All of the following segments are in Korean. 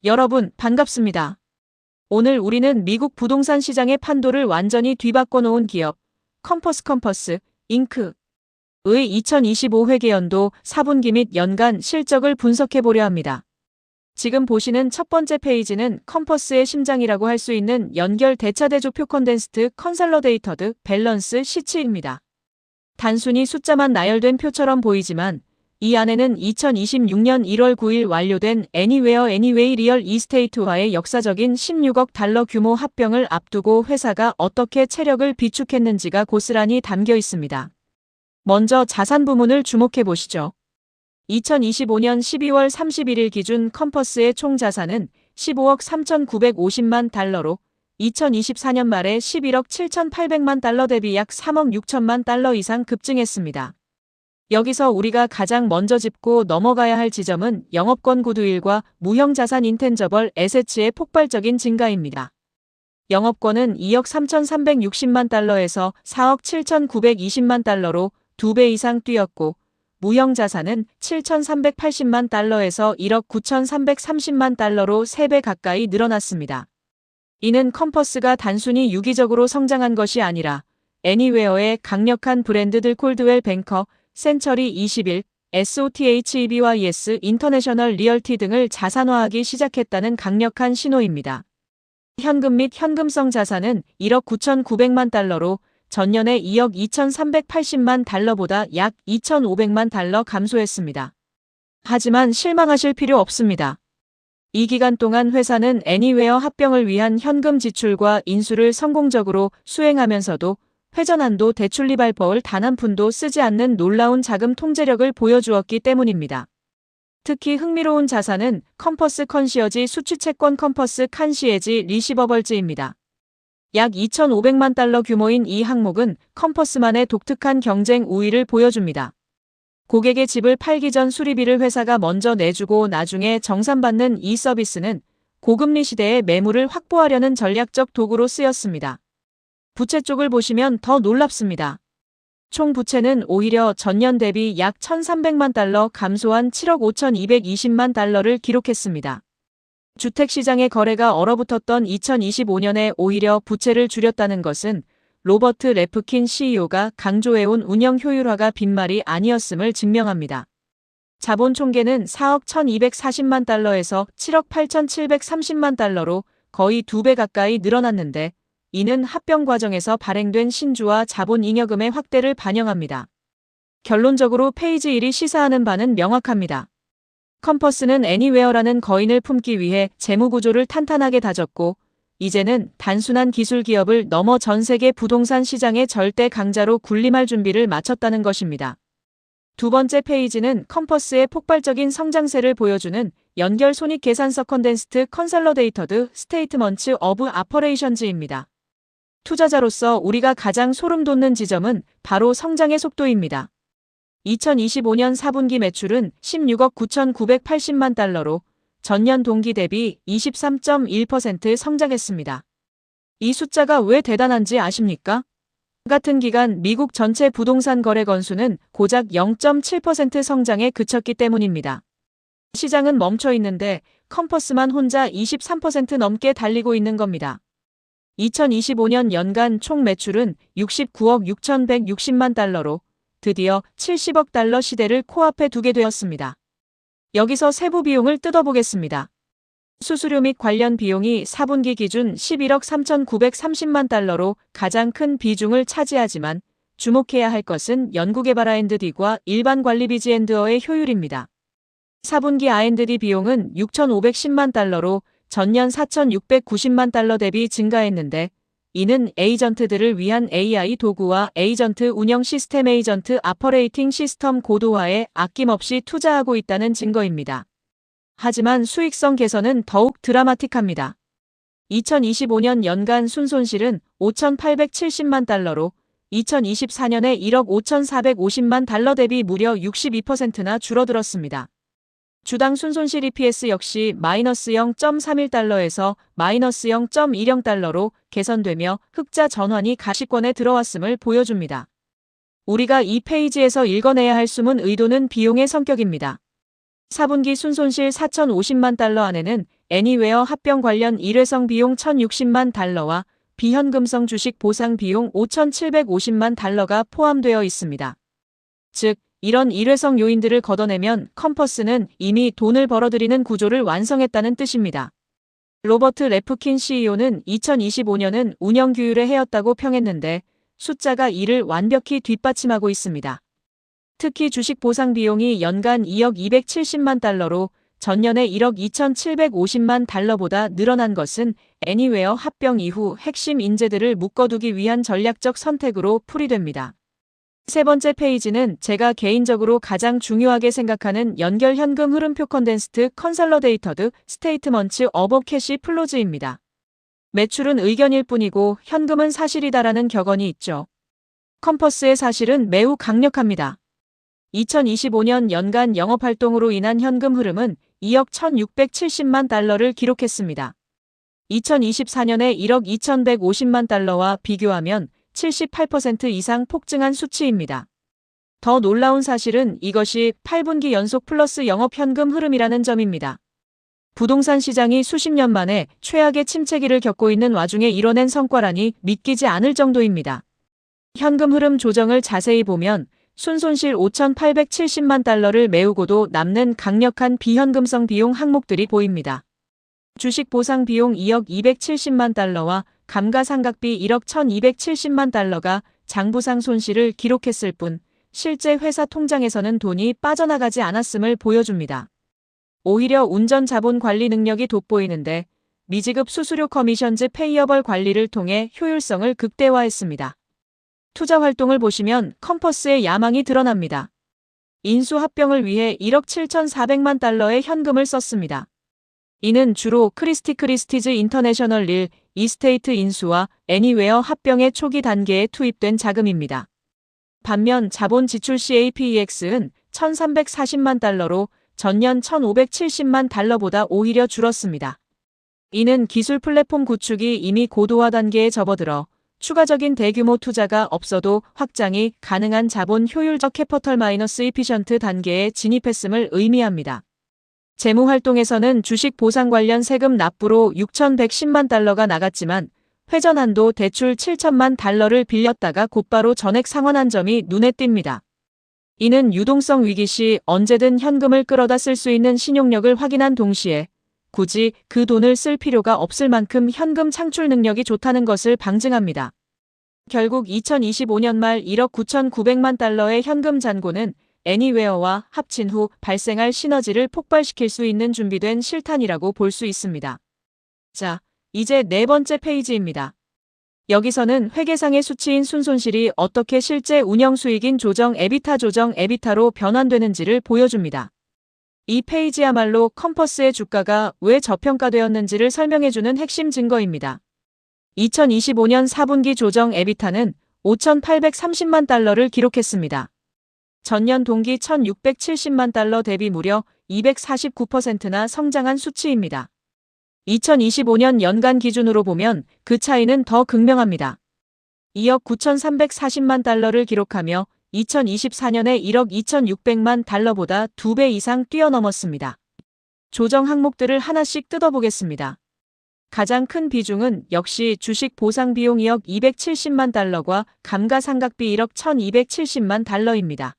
여러분, 반갑습니다. 오늘 우리는 미국 부동산 시장의 판도를 완전히 뒤바꿔 놓은 기업, 컴퍼스 잉크의 2025 회계연도 4분기 및 연간 실적을 분석해 보려 합니다. 지금 보시는 첫 번째 페이지는 컴퍼스의 심장이라고 할 수 있는 연결 대차대조표 컨덴스트 컨설러데이터드 밸런스 시트입니다. 단순히 숫자만 나열된 표처럼 보이지만 이 안에는 2026년 1월 9일 완료된 애니웨어 애니웨이 리얼 이스테이트와의 역사적인 16억 달러 규모 합병을 앞두고 회사가 어떻게 체력을 비축했는지가 고스란히 담겨 있습니다. 먼저 자산 부문을 주목해 보시죠. 2025년 12월 31일 기준 컴퍼스의 총 자산은 15억 3,950만 달러로 2024년 말에 11억 7,800만 달러 대비 약 3억 6천만 달러 이상 급증했습니다. 여기서 우리가 가장 먼저 짚고 넘어가야 할 지점은 영업권 구두일과 무형자산 인텐저벌 에셋츠의 폭발적인 증가입니다. 영업권은 2억 3,360만 달러에서 4억 7,920만 달러로 2배 이상 뛰었고 무형자산은 7,380만 달러에서 1억 9,330만 달러로 3배 가까이 늘어났습니다. 이는 컴퍼스가 단순히 유기적으로 성장한 것이 아니라 애니웨어의 강력한 브랜드들 콜드웰 뱅커, 센처리 21, SOTHEBYS 인터내셔널 리얼티 등을 자산화하기 시작했다는 강력한 신호입니다. 현금 및 현금성 자산은 1억 9,900만 달러로 전년에 2억 2,380만 달러보다 약 2,500만 달러 감소했습니다. 하지만 실망하실 필요 없습니다. 이 기간 동안 회사는 애니웨어 합병을 위한 현금 지출과 인수를 성공적으로 수행하면서도 회전한도 대출 리발버를 단 한 푼도 쓰지 않는 놀라운 자금 통제력을 보여주었기 때문입니다. 특히 흥미로운 자산은 컴퍼스 컨시어지 수취채권 컴퍼스 칸시에지 리시버벌즈입니다. 약 2,500만 달러 규모인 이 항목은 컴퍼스만의 독특한 경쟁 우위를 보여줍니다. 고객의 집을 팔기 전 수리비를 회사가 먼저 내주고 나중에 정산받는 이 서비스는 고금리 시대에 매물을 확보하려는 전략적 도구로 쓰였습니다. 부채 쪽을 보시면 더 놀랍습니다. 총 부채는 오히려 전년 대비 약 1,300만 달러 감소한 7억 5,220만 달러를 기록했습니다. 주택시장의 거래가 얼어붙었던 2025년에 오히려 부채를 줄였다는 것은 로버트 레프킨 CEO가 강조해온 운영 효율화가 빈말이 아니었음을 증명합니다. 자본 총계는 4억 1,240만 달러에서 7억 8,730만 달러로 거의 2배 가까이 늘어났는데 이는 합병 과정에서 발행된 신주와 자본 잉여금의 확대를 반영합니다. 결론적으로 페이지 1이 시사하는 바는 명확합니다. 컴퍼스는 애니웨어라는 거인을 품기 위해 재무구조를 탄탄하게 다졌고 이제는 단순한 기술 기업을 넘어 전 세계 부동산 시장의 절대 강자로 군림할 준비를 마쳤다는 것입니다. 두 번째 페이지는 컴퍼스의 폭발적인 성장세를 보여주는 연결 손익계산서 컨덴스트 컨설러데이터드 스테이트먼츠 오브 아퍼레이션즈입니다. 투자자로서 우리가 가장 소름 돋는 지점은 바로 성장의 속도입니다. 2025년 4분기 매출은 16억 9,980만 달러로 전년 동기 대비 23.1% 성장했습니다. 이 숫자가 왜 대단한지 아십니까? 같은 기간 미국 전체 부동산 거래 건수는 고작 0.7% 성장에 그쳤기 때문입니다. 시장은 멈춰 있는데 컴퍼스만 혼자 23% 넘게 달리고 있는 겁니다. 2025년 연간 총 매출은 69억 6,160만 달러로 드디어 70억 달러 시대를 코앞에 두게 되었습니다. 여기서 세부 비용을 뜯어보겠습니다. 수수료 및 관련 비용이 4분기 기준 11억 3,930만 달러로 가장 큰 비중을 차지하지만 주목해야 할 것은 연구개발 R&D과 일반 관리비 G&A의 효율입니다. 4분기 R&D 비용은 6,510만 달러로 전년 4,690만 달러 대비 증가했는데 이는 에이전트들을 위한 AI 도구와 에이전트 운영 시스템 에이전트 아퍼레이팅 시스템 고도화에 아낌없이 투자하고 있다는 증거입니다. 하지만 수익성 개선은 더욱 드라마틱합니다. 2025년 연간 순손실은 5,870만 달러로 2024년에 1억 5,450만 달러 대비 무려 62%나 줄어들었습니다. 주당 순손실 EPS 역시 마이너스 0.31달러에서 마이너스 0.10달러로 개선되며 흑자 전환이 가시권에 들어왔음을 보여줍니다. 우리가 이 페이지에서 읽어내야 할 숨은 의도는 비용의 성격입니다. 4분기 순손실 4,050만 달러 안에는 애니웨어 합병 관련 일회성 비용 1,060만 달러와 비현금성 주식 보상 비용 5,750만 달러가 포함되어 있습니다. 즉, 이런 일회성 요인들을 걷어내면 컴퍼스는 이미 돈을 벌어들이는 구조를 완성했다는 뜻입니다. 로버트 레프킨 CEO는 2025년은 운영 규율의 해였다고 평했는데 숫자가 이를 완벽히 뒷받침하고 있습니다. 특히 주식 보상 비용이 연간 2억 270만 달러로 전년의 1억 2,750만 달러보다 늘어난 것은 애니웨어 합병 이후 핵심 인재들을 묶어두기 위한 전략적 선택으로 풀이됩니다. 세 번째 페이지는 제가 개인적으로 가장 중요하게 생각하는 연결 현금 흐름표 컨덴스트 컨설러데이터드 스테이트먼츠 어버 캐시 플로즈입니다. 매출은 의견일 뿐이고 현금은 사실이다라는 격언이 있죠. 컴퍼스의 사실은 매우 강력합니다. 2025년 연간 영업활동으로 인한 현금 흐름은 2억 1,670만 달러를 기록했습니다. 2024년에 1억 2,150만 달러와 비교하면 78% 이상 폭증한 수치입니다. 더 놀라운 사실은 이것이 8분기 연속 플러스 영업 현금 흐름이라는 점입니다. 부동산 시장이 수십 년 만에 최악의 침체기를 겪고 있는 와중에 이뤄낸 성과라니 믿기지 않을 정도입니다. 현금 흐름 조정을 자세히 보면 순손실 5,870만 달러를 메우고도 남는 강력한 비현금성 비용 항목들이 보입니다. 주식 보상 비용 2억 270만 달러와 감가상각비 1억 1,270만 달러가 장부상 손실을 기록했을 뿐 실제 회사 통장에서는 돈이 빠져나가지 않았음을 보여줍니다. 오히려 운전 자본 관리 능력이 돋보이는데 미지급 수수료 커미션즈 페이어벌 관리를 통해 효율성을 극대화했습니다. 투자 활동을 보시면 컴퍼스의 야망이 드러납니다. 인수 합병을 위해 1억 7,400만 달러의 현금을 썼습니다. 이는 주로 크리스티즈 인터내셔널 릴 이스테이트 인수와 애니웨어 합병의 초기 단계에 투입된 자금입니다. 반면 자본 지출 CAPEX은 1,340만 달러로 전년 1,570만 달러보다 오히려 줄었습니다. 이는 기술 플랫폼 구축이 이미 고도화 단계에 접어들어 추가적인 대규모 투자가 없어도 확장이 가능한 자본 효율적 캐퍼털 마이너스 이피션트 단계에 진입했음을 의미합니다. 재무활동에서는 주식 보상 관련 세금 납부로 6,110만 달러가 나갔지만 회전한도 대출 7천만 달러를 빌렸다가 곧바로 전액 상환한 점이 눈에 띕니다. 이는 유동성 위기 시 언제든 현금을 끌어다 쓸 수 있는 신용력을 확인한 동시에 굳이 그 돈을 쓸 필요가 없을 만큼 현금 창출 능력이 좋다는 것을 방증합니다. 결국 2025년 말 1억 9,900만 달러의 현금 잔고는 애니웨어와 합친 후 발생할 시너지를 폭발시킬 수 있는 준비된 실탄이라고 볼 수 있습니다. 자, 이제 네 번째 페이지입니다. 여기서는 회계상의 수치인 순손실이 어떻게 실제 운영 수익인 조정 에비타로 변환되는지를 보여줍니다. 이 페이지야말로 컴퍼스의 주가가 왜 저평가되었는지를 설명해주는 핵심 증거입니다. 2025년 4분기 조정 에비타는 5,830만 달러를 기록했습니다. 전년 동기 1,670만 달러 대비 무려 249%나 성장한 수치입니다. 2025년 연간 기준으로 보면 그 차이는 더 극명합니다. 2억 9,340만 달러를 기록하며 2024년에 1억 2,600만 달러보다 2배 이상 뛰어넘었습니다. 조정 항목들을 하나씩 뜯어보겠습니다. 가장 큰 비중은 역시 주식 보상 비용 2억 270만 달러와 감가상각비 1억 1,270만 달러입니다.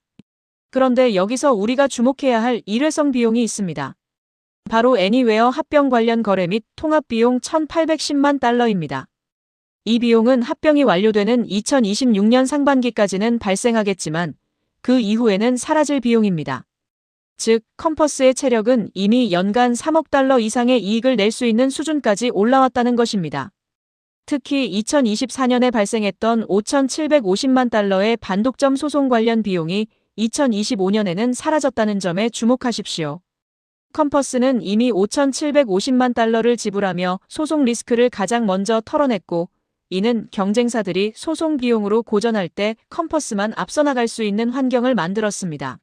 그런데 여기서 우리가 주목해야 할 일회성 비용이 있습니다. 바로 애니웨어 합병 관련 거래 및 통합 비용 1,810만 달러입니다. 이 비용은 합병이 완료되는 2026년 상반기까지는 발생하겠지만 그 이후에는 사라질 비용입니다. 즉, 컴퍼스의 체력은 이미 연간 3억 달러 이상의 이익을 낼 수 있는 수준까지 올라왔다는 것입니다. 특히 2024년에 발생했던 5,750만 달러의 반독점 소송 관련 비용이 2025년에는 사라졌다는 점에 주목하십시오. 컴퍼스는 이미 5,750만 달러를 지불하며 소송 리스크를 가장 먼저 털어냈고 이는 경쟁사들이 소송 비용으로 고전할 때 컴퍼스만 앞서 나갈 수 있는 환경을 만들었습니다.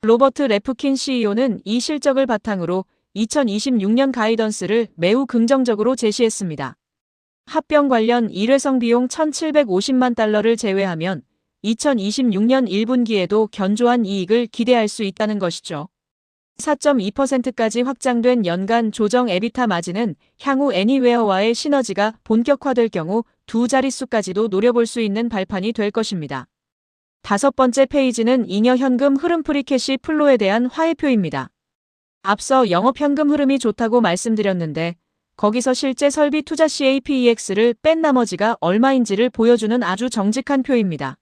로버트 레프킨 CEO는 이 실적을 바탕으로 2026년 가이던스를 매우 긍정적으로 제시했습니다. 합병 관련 일회성 비용 1,750만 달러를 제외하면 2026년 1분기에도 견조한 이익을 기대할 수 있다는 것이죠. 4.2%까지 확장된 연간 조정 에비타 마진은 향후 애니웨어와의 시너지가 본격화될 경우 두 자릿수까지도 노려볼 수 있는 발판이 될 것입니다. 다섯 번째 페이지는 잉여 현금 흐름 프리캐시 플로에 대한 화해표입니다. 앞서 영업현금 흐름이 좋다고 말씀드렸는데 거기서 실제 설비 투자 CAPEX를 뺀 나머지가 얼마인지를 보여주는 아주 정직한 표입니다.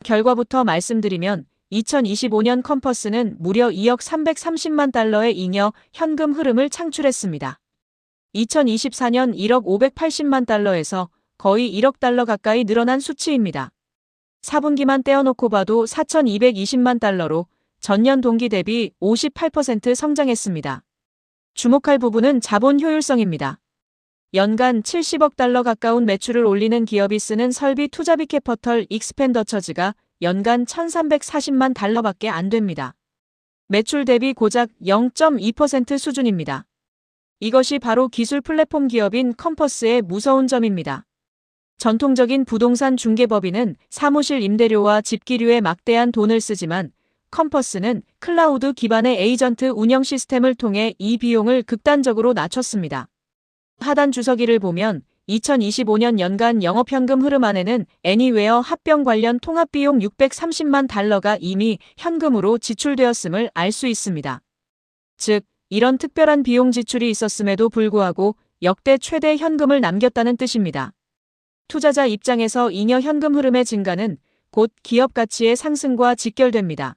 결과부터 말씀드리면 2025년 컴퍼스는 무려 2억 330만 달러의 잉여 현금 흐름을 창출했습니다. 2024년 1억 580만 달러에서 거의 1억 달러 가까이 늘어난 수치입니다. 4분기만 떼어놓고 봐도 4,220만 달러로 전년 동기 대비 58% 성장했습니다. 주목할 부분은 자본 효율성입니다. 연간 70억 달러 가까운 매출을 올리는 기업이 쓰는 설비 투자비 캐퍼털 익스펜더처즈가 연간 1,340만 달러밖에 안 됩니다. 매출 대비 고작 0.2% 수준입니다. 이것이 바로 기술 플랫폼 기업인 컴퍼스의 무서운 점입니다. 전통적인 부동산 중개법인은 사무실 임대료와 집기료에 막대한 돈을 쓰지만 컴퍼스는 클라우드 기반의 에이전트 운영 시스템을 통해 이 비용을 극단적으로 낮췄습니다. 하단 주석이를 보면 2025년 연간 영업현금 흐름 안에는 애니웨어 합병 관련 통합비용 630만 달러가 이미 현금으로 지출되었음을 알 수 있습니다. 즉, 이런 특별한 비용 지출이 있었음에도 불구하고 역대 최대 현금을 남겼다는 뜻입니다. 투자자 입장에서 잉여 현금 흐름의 증가는 곧 기업 가치의 상승과 직결됩니다.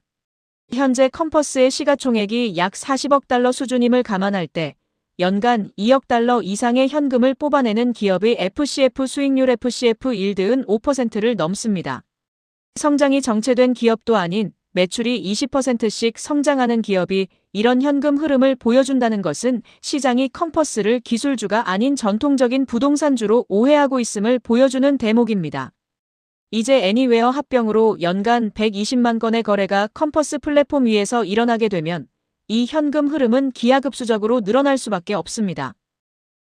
현재 컴퍼스의 시가총액이 약 40억 달러 수준임을 감안할 때 연간 2억 달러 이상의 현금을 뽑아내는 기업의 FCF 수익률 FCF 일드은 5%를 넘습니다. 성장이 정체된 기업도 아닌 매출이 20%씩 성장하는 기업이 이런 현금 흐름을 보여준다는 것은 시장이 컴퍼스를 기술주가 아닌 전통적인 부동산주로 오해하고 있음을 보여주는 대목입니다. 이제 애니웨어 합병으로 연간 120만 건의 거래가 컴퍼스 플랫폼 위에서 일어나게 되면 이 현금 흐름은 기하급수적으로 늘어날 수밖에 없습니다.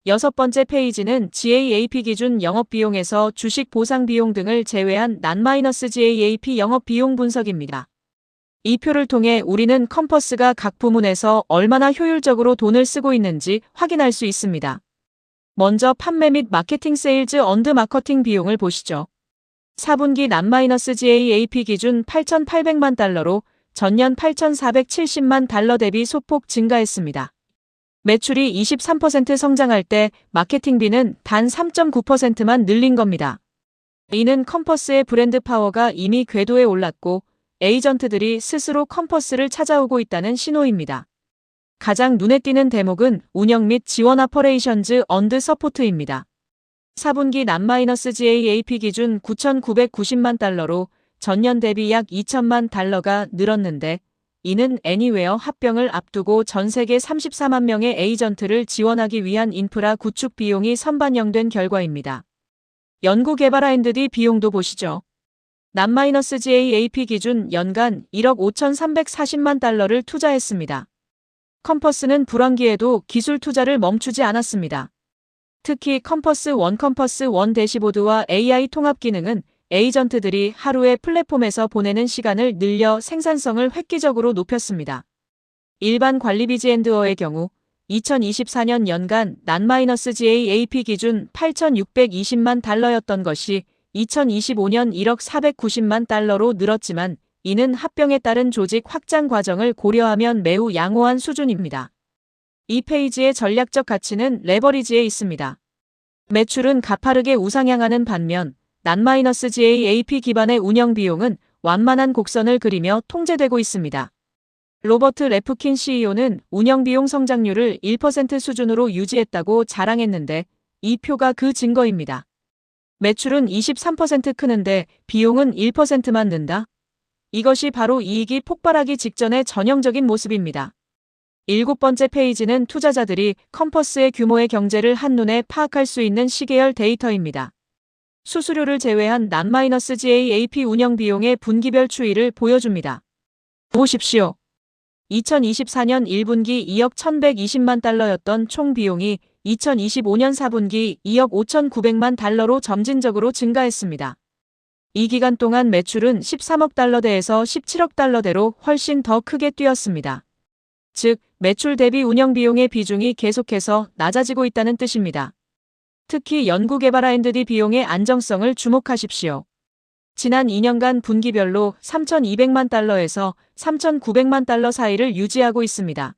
여섯 번째 페이지는 GAAP 기준 영업비용에서 주식 보상비용 등을 제외한 non-GAAP 영업비용 분석입니다. 이 표를 통해 우리는 컴퍼스가 각 부문에서 얼마나 효율적으로 돈을 쓰고 있는지 확인할 수 있습니다. 먼저 판매 및 마케팅 세일즈 언드 마케팅 비용을 보시죠. 4분기 non-GAAP 기준 8,800만 달러로 전년 8,470만 달러 대비 소폭 증가했습니다. 매출이 23% 성장할 때 마케팅비는 단 3.9%만 늘린 겁니다. 이는 컴퍼스의 브랜드 파워가 이미 궤도에 올랐고 에이전트들이 스스로 컴퍼스를 찾아오고 있다는 신호입니다. 가장 눈에 띄는 대목은 운영 및 지원 아퍼레이션즈 언드 서포트입니다. 4분기 non-GAAP 기준 9,990만 달러로 전년 대비 약 2천만 달러가 늘었는데 이는 애니웨어 합병을 앞두고 전 세계 34만 명의 에이전트를 지원하기 위한 인프라 구축 비용이 선반영된 결과입니다. 연구개발 R&D 비용도 보시죠. non-GAAP 기준 연간 1억 5,340만 달러를 투자했습니다. 컴퍼스는 불황기에도 기술 투자를 멈추지 않았습니다. 특히 컴퍼스 원 대시보드와 AI 통합 기능은 에이전트들이 하루에 플랫폼에서 보내는 시간을 늘려 생산성을 획기적으로 높였습니다. 일반 관리비 지&어의 경우 2024년 연간 non-GAAP 기준 8,620만 달러였던 것이 2025년 1억 490만 달러로 늘었지만 이는 합병에 따른 조직 확장 과정을 고려하면 매우 양호한 수준입니다. 이 페이지의 전략적 가치는 레버리지에 있습니다. 매출은 가파르게 우상향하는 반면 non-GAAP 기반의 운영 비용은 완만한 곡선을 그리며 통제되고 있습니다. 로버트 레프킨 CEO는 운영 비용 성장률을 1% 수준으로 유지했다고 자랑했는데 이 표가 그 증거입니다. 매출은 23% 크는데 비용은 1%만 는다? 이것이 바로 이익이 폭발하기 직전의 전형적인 모습입니다. 일곱 번째 페이지는 투자자들이 컴퍼스의 규모의 경제를 한눈에 파악할 수 있는 시계열 데이터입니다. 수수료를 제외한 non-GAAP 운영 비용의 분기별 추이를 보여줍니다. 보십시오. 2024년 1분기 2억 1,120만 달러였던 총 비용이 2025년 4분기 2억 5,900만 달러로 점진적으로 증가했습니다. 이 기간 동안 매출은 13억 달러대에서 17억 달러대로 훨씬 더 크게 뛰었습니다. 즉 매출 대비 운영 비용의 비중이 계속해서 낮아지고 있다는 뜻입니다. 특히 연구개발 R&D 비용의 안정성을 주목하십시오. 지난 2년간 분기별로 3,200만 달러에서 3,900만 달러 사이를 유지하고 있습니다.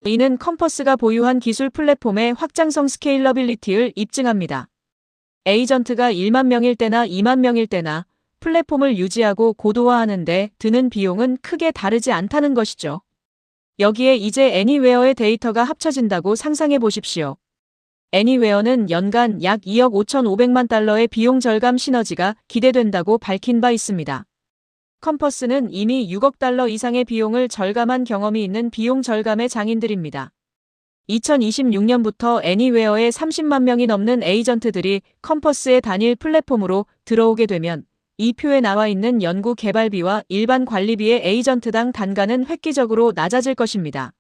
이는 컴퍼스가 보유한 기술 플랫폼의 확장성 스케일러빌리티를 입증합니다. 에이전트가 1만 명일 때나 2만 명일 때나 플랫폼을 유지하고 고도화하는 데 드는 비용은 크게 다르지 않다는 것이죠. 여기에 이제 애니웨어의 데이터가 합쳐진다고 상상해 보십시오. 애니웨어는 연간 약 2억 5,500만 달러의 비용 절감 시너지가 기대된다고 밝힌 바 있습니다. 컴퍼스는 이미 6억 달러 이상의 비용을 절감한 경험이 있는 비용 절감의 장인들입니다. 2026년부터 애니웨어에 30만 명이 넘는 에이전트들이 컴퍼스의 단일 플랫폼으로 들어오게 되면 이 표에 나와 있는 연구 개발비와 일반 관리비의 에이전트당 단가는 획기적으로 낮아질 것입니다.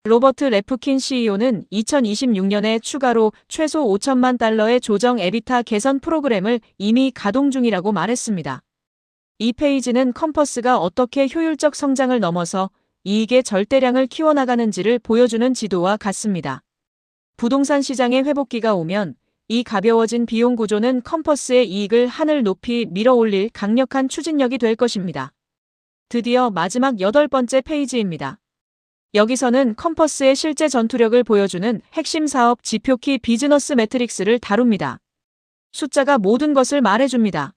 로버트 레프킨 CEO는 2026년에 추가로 최소 5천만 달러의 조정 에비타 개선 프로그램을 이미 가동 중이라고 말했습니다. 이 페이지는 컴퍼스가 어떻게 효율적 성장을 넘어서 이익의 절대량을 키워나가는지를 보여주는 지도와 같습니다. 부동산 시장의 회복기가 오면 이 가벼워진 비용 구조는 컴퍼스의 이익을 하늘 높이 밀어올릴 강력한 추진력이 될 것입니다. 드디어 마지막 8번째 페이지입니다. 여기서는 컴퍼스의 실제 전투력을 보여주는 핵심 사업 지표키 비즈너스 매트릭스를 다룹니다. 숫자가 모든 것을 말해줍니다.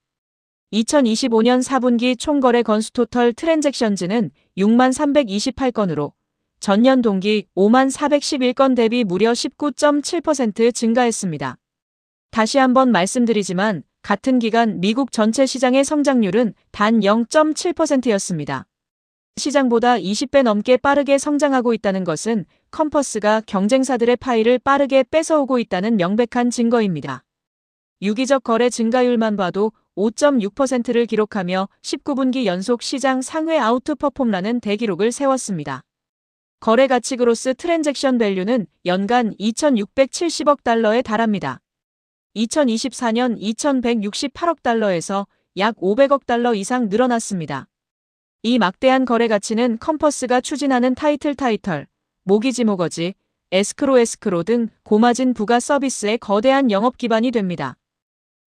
2025년 4분기 총거래 건수 토털 트랜잭션즈는 6만 328건으로 전년 동기 5만 411건 대비 무려 19.7% 증가했습니다. 다시 한번 말씀드리지만 같은 기간 미국 전체 시장의 성장률은 단 0.7%였습니다. 시장보다 20배 넘게 빠르게 성장하고 있다는 것은 컴퍼스가 경쟁사들의 파이를 빠르게 뺏어오고 있다는 명백한 증거입니다. 유기적 거래 증가율만 봐도 5.6%를 기록하며 19분기 연속 시장 상회 아우트퍼폼라는 대기록을 세웠습니다. 거래 가치 그로스 트랜잭션 밸류는 연간 2,670억 달러에 달합니다. 2024년 2,168억 달러에서 약 500억 달러 이상 늘어났습니다. 이 막대한 거래 가치는 컴퍼스가 추진하는 타이틀, 모기지, 에스크로 등 고마진 부가 서비스의 거대한 영업 기반이 됩니다.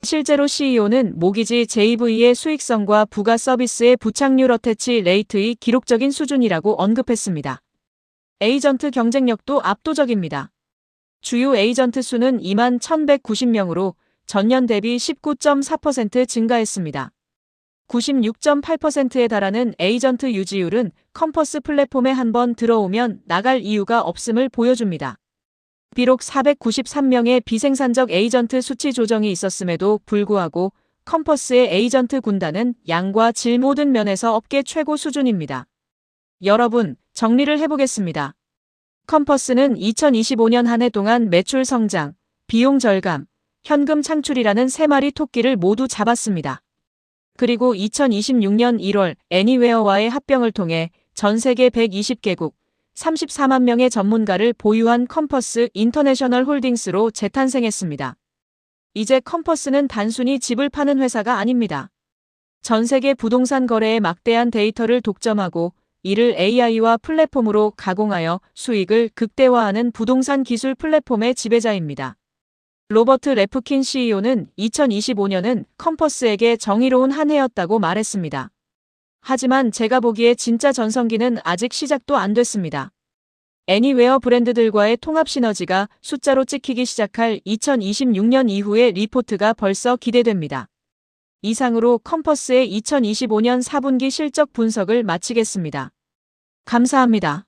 실제로 CEO는 모기지 JV의 수익성과 부가 서비스의 부착률 어태치 레이트의 기록적인 수준이라고 언급했습니다. 에이전트 경쟁력도 압도적입니다. 주요 에이전트 수는 2만 1,190명으로 전년 대비 19.4% 증가했습니다. 96.8%에 달하는 에이전트 유지율은 컴퍼스 플랫폼에 한번 들어오면 나갈 이유가 없음을 보여줍니다. 비록 493명의 비생산적 에이전트 수치 조정이 있었음에도 불구하고 컴퍼스의 에이전트 군단은 양과 질 모든 면에서 업계 최고 수준입니다. 여러분, 정리를 해보겠습니다. 컴퍼스는 2025년 한 해 동안 매출 성장, 비용 절감, 현금 창출이라는 세 마리 토끼를 모두 잡았습니다. 그리고 2026년 1월 애니웨어와의 합병을 통해 전 세계 120개국, 34만 명의 전문가를 보유한 컴퍼스 인터내셔널 홀딩스로 재탄생했습니다. 이제 컴퍼스는 단순히 집을 파는 회사가 아닙니다. 전 세계 부동산 거래의 막대한 데이터를 독점하고 이를 AI와 플랫폼으로 가공하여 수익을 극대화하는 부동산 기술 플랫폼의 지배자입니다. 로버트 레프킨 CEO는 2025년은 컴퍼스에게 정의로운 한 해였다고 말했습니다. 하지만 제가 보기에 진짜 전성기는 아직 시작도 안 됐습니다. 애니웨어 브랜드들과의 통합 시너지가 숫자로 찍히기 시작할 2026년 이후의 리포트가 벌써 기대됩니다. 이상으로 컴퍼스의 2025년 4분기 실적 분석을 마치겠습니다. 감사합니다.